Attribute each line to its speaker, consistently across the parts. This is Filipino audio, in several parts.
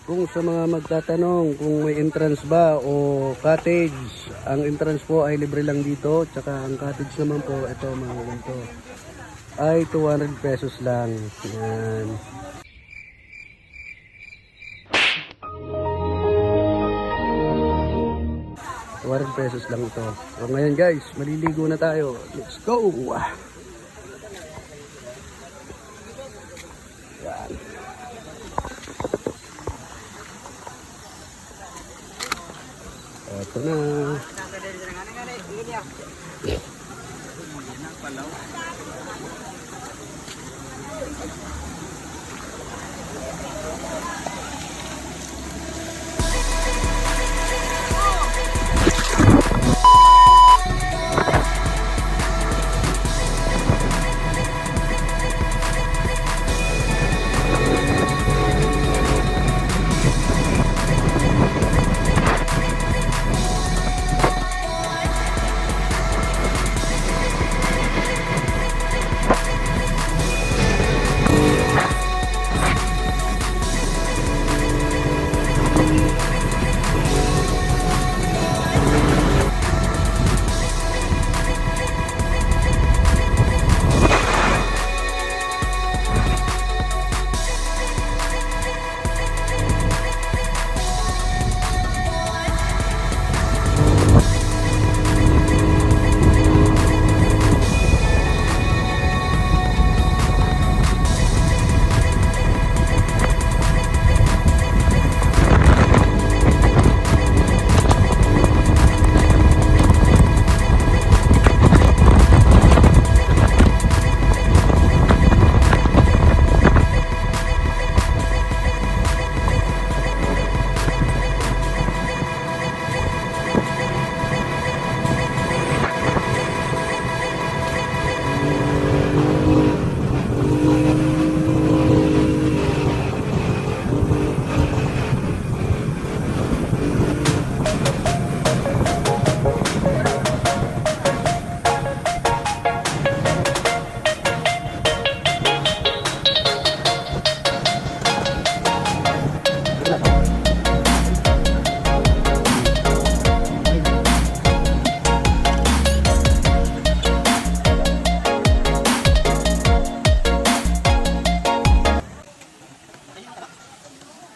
Speaker 1: Kung sa mga magtatanong kung may entrance ba o cottage, ang entrance po ay libre lang dito. Tsaka ang cottage naman po, ito mga ganito, ay 200 pesos lang. Yan. 200 pesos lang ito. So ngayon guys, maliligo na tayo. Let's go! Yan. Ito na.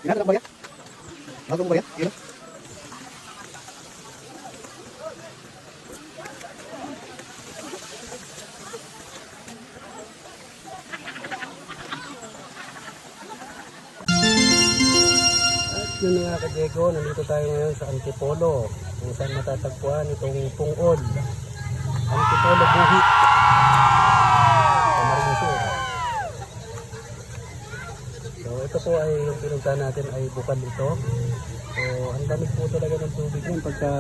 Speaker 1: Ginagawa ba yan? Bagong ba yan? Yun. At yun nga ka Diego, nandito tayo ngayon sa Antipolo kung saan matatagpuan itong Pungol Antipolo Buhit Camarines. So ito po ay yung pinuntahan natin ay bukal ito. So ang lamig po talaga ng tubig yan pagka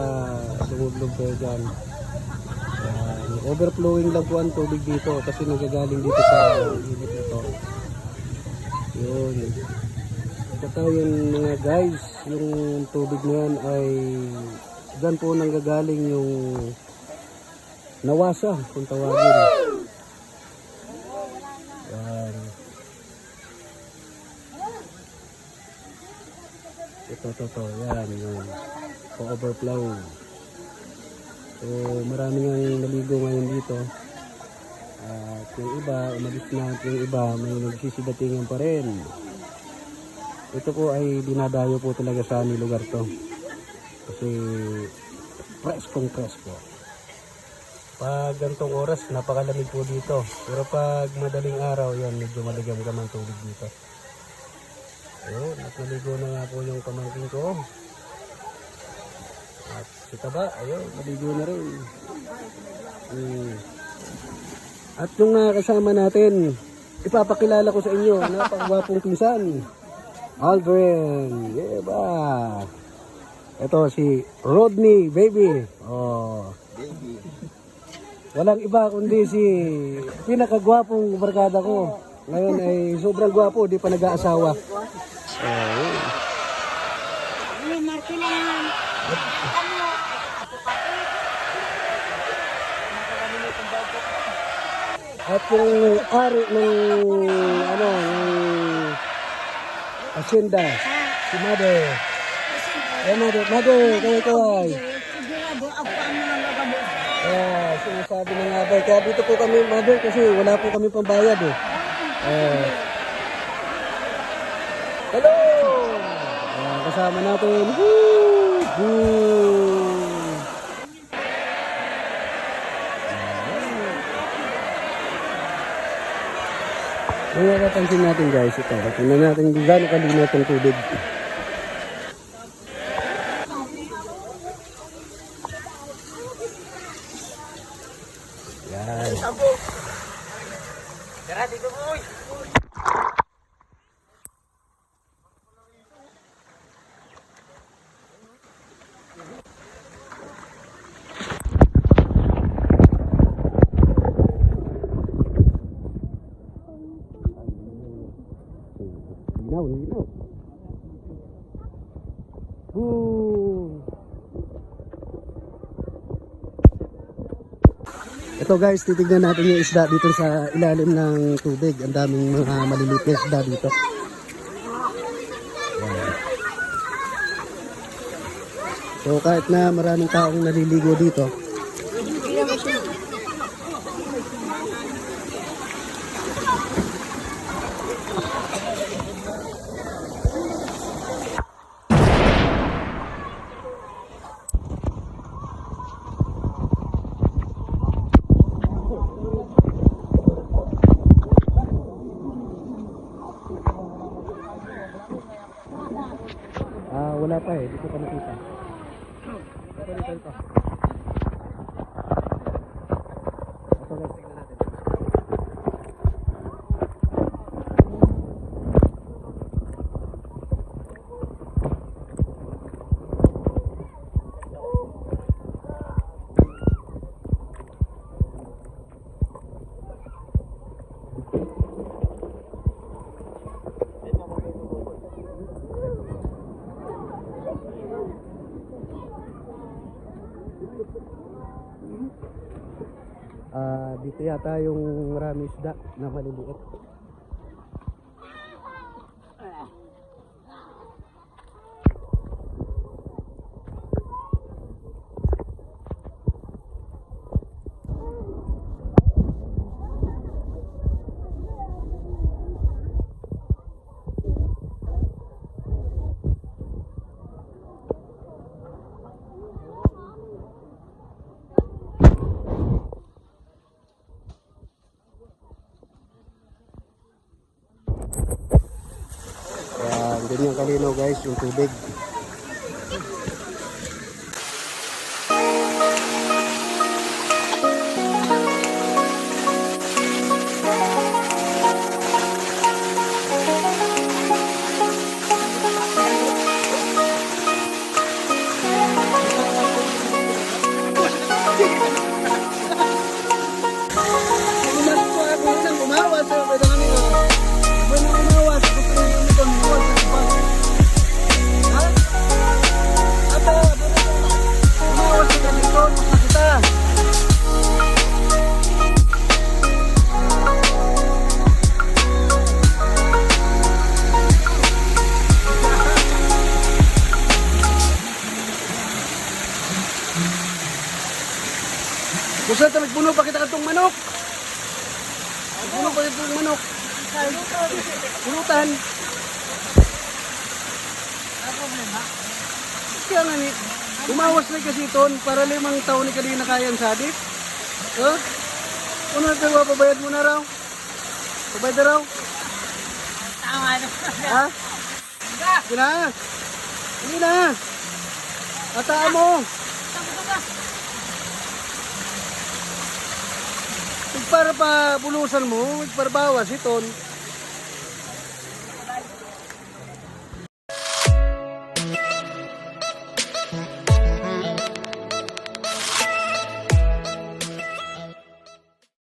Speaker 1: sumublog kayo dyan. Overflowing lang po ang tubig dito kasi nagagaling dito sa unit ito. Yun. Ito yung mga guys, yung tubig na yan ay dyan po nanggagaling yung nawasa kung tawagin. Yan. Ito. Yan. Yung overflow. So marami nga naligo ngayon dito. At yung iba, umalis na. Yung iba, may nagsisidatingan pa rin. Ito po ay dinadayo po talaga sa aming lugar to. Kasi preskong presko. Pag gantong oras, napakalamig po dito. Pero pag madaling araw, yan, medyo maligam-gam ang tubig dito. Ayun, at naligo na nga po yung pamangkin ko. At si Taba, ayun, naligo na rin. At yung kasama natin, ipapakilala ko sa inyo, napakagwapong pinsan. Aldrin, yeah ba? Ito si Rodney, baby. Oh. Baby. Walang iba kundi si pinakagwapong barkada ko. Ngayon ay sobrang gwapo, di pa nag-aasawa. Oh. At yung ari ng ng asyenda, si si Mother. Eh, Mother, kaway-kaway.
Speaker 2: Sigurado ako ang mga nagabo.
Speaker 1: Sinasabi ng abay. Kaya dito po kami, Mother, kasi wala po kami pambayad eh. Hello! Kasama natin. Woo! Woo! Ang nakapansin natin guys, ito. Tingnan natin kung gaano kalinaw itong tubig. Yan.
Speaker 2: Tara dito boy.
Speaker 1: Linaw. Boom! Ito guys, titignan natin yung isda dito sa ilalim ng tubig. Ang daming mga maliliit na isda dito. Yan. So kahit na maraming taong naliligo dito, wala pa eh, dito pa nakita. Ito. Ito guys, tingnan natin. Dito yata yung marami isda na maliliit. Ganyan kalinaw guys yung tubig. Kusa ta nagpuno pa kita katong manok. Nagpuno pa itong manok. Pulutan.
Speaker 2: Ano problema?
Speaker 1: Kaya nga ni, umawas na kasi ito para 5 taon ni kanina kayan sadik. Huh? Ano na tayo, pabayad mo na raw? Pabayad na raw?
Speaker 2: Tama na.
Speaker 1: Ha? Hindi na. Hindi na. Ataan mo. Para pa bulusan mo, para bawas iton.